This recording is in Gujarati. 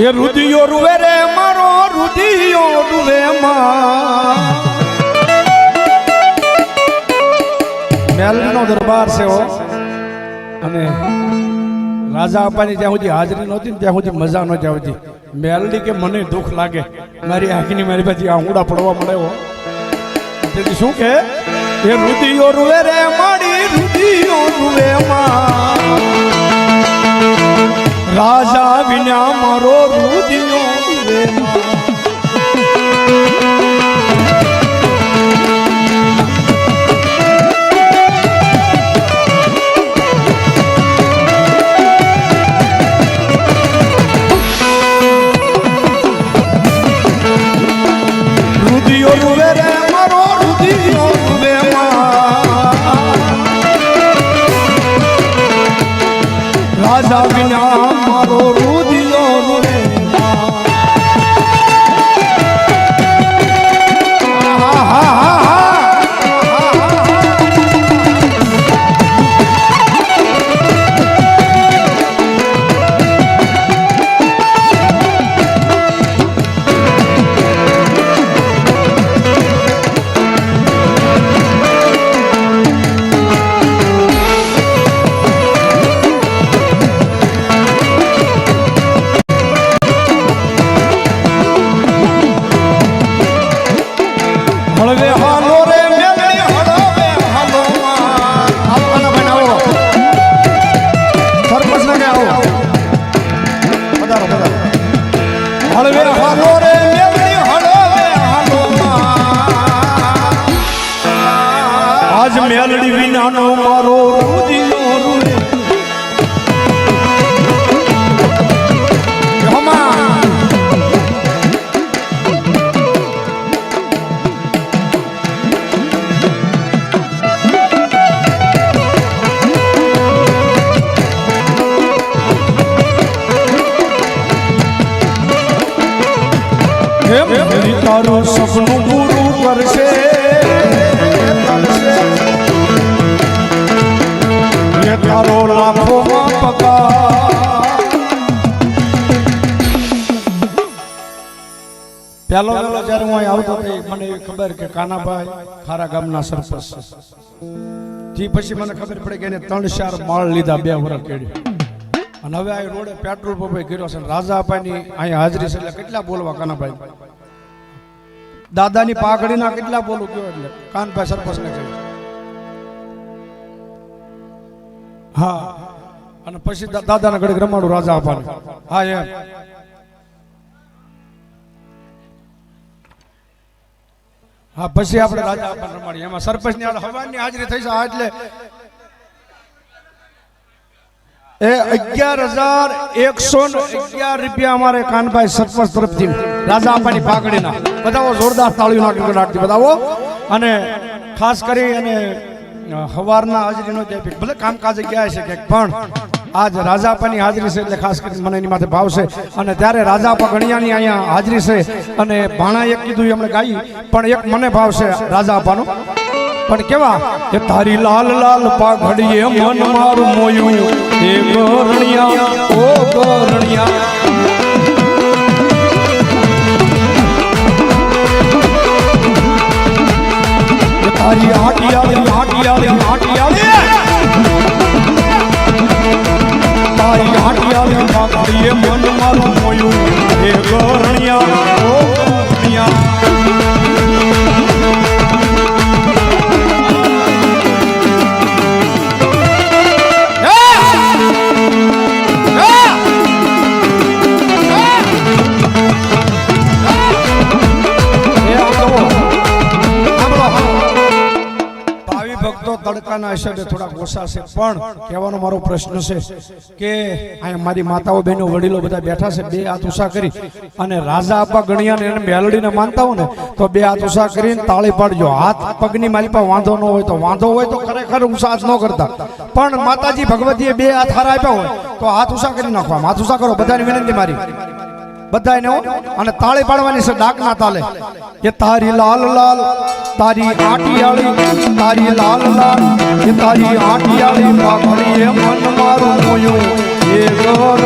એ રુધિયો રૂવે રે મારો રુધિયો રૂવે માં મેલડીનો દરબાર છે હો અને રાજા અપાની જ્યાં સુધી હાજરી નહોતી ત્યાં સુધી મજા નહોતી આવતી મેલડી કે મને દુઃખ લાગે મારી આંખની મારી પછી આંગુડા પડવા મળે હો તેથી શું કે એ રુધિયો રૂવે રે મારી રુધિયો રૂવે માં રાજા વિના મારો રુધિયો રૂવે માં રાજા વિના મારો રુધિયો રૂવે હળવે હાલો રે મેલડી હળવે હાલો આપવાના બનાવો સરપંચ ને આવો પધારો પધારો હળવે હાલો રે મેલડી હળવે હાલો આજ મેલડી વિનાનો મારો રુધિયો રૂવે તારું સપનું પૂરું કરશે એ તારો લાખોમાં પગાર પહેલો જ્યારે હું અહીં આવતો મને એવી ખબર કે કાનાભાઈ ખારા ગામના સરપંચ છે પછી મને ખબર પડી કે એને 3-4 માળ લીધા 2 વર્ષ કેડી અને હવે આ રોડે પેટ્રોલ પંપે કર્યો છે રાજા અપાની અહીંયા હાજરી છે એટલે કેટલા બોલવા કાનાભાઈ દાદાની પાઘડીના કેટલા બોલું કયો એટલે કાનભાઈ સરપંચ ને કહ્યું હા અને પછી દાદાના ઘડીક રમાડું રાજા અપાને હા એમ હા પછી આપણે રાજા અપાને રમાડીએ એમાં સરપંચ ની હવાની હાજરી થઈ છે એટલે એ 11,111 રૂપિયા અમારે કાનભાઈ સરપંચ તરફથી રાજા અપાની પાઘડીના બધાઓ જોરદાર તાળીઓ નાખી બધાઓ અને ખાસ કરી અને હવારના હાજરીનો જે ભલે કામકાજે ગયા છે કે પણ આજ રાજા અપાની હાજરી છે એટલે ખાસ કરીને મને એની માથે ભાવ છે અને ત્યારે રાજા અપા ગણિયાની અહીંયા હાજરી છે અને ભાણા એક કીધું એમણે ગાઈ પણ એક મને ભાવ છે રાજા અપાનો પણ કેવા કે તારી લાલ લાલ પાઘડીએ મન મારું મોયું એ ગોરણિયા ઓ ગોરણિયા તારી આટિયાળી આટિયાળી આટિયાળી તારી આટિયાળી પાઘડીએ મન મારું મોયું એ ગોરણિયા ઓ ગોરણિયા તડકાના હિસાબે થોડા ઓછા છે પણ કહેવાનો મારો પ્રશ્ન છે કે અહીંયા મારી માતાઓ બહેનો વડીલો બધા બેઠા છે 2 હાથ ઊંચા કરી અને રાજા અપા ગણિયાને એને મેલડીને માનતા હો ને તો 2 હાથ ઊંચા કરીને તાળી પાડજો હાથ પગની મારી પાસે વાંધો ન હોય તો ખરેખર ઊંચા હાથ ન કરતા પણ માતાજી ભગવતીએ 2 હાથ હારા આપ્યા હોય તો હાથ ઊંચા કરી નાખવા હાથ ઊંચા કરો બધાની વિનંતી મારી બધાને અને તાળી પાડવાની છે ડાકના તાલે કે તારી લાલ લાલ તારી આટિયાળી તારી લાલ લાલ કે તારી આટિયાળી પાઘડીએ મન મારું મોયું એ ગોર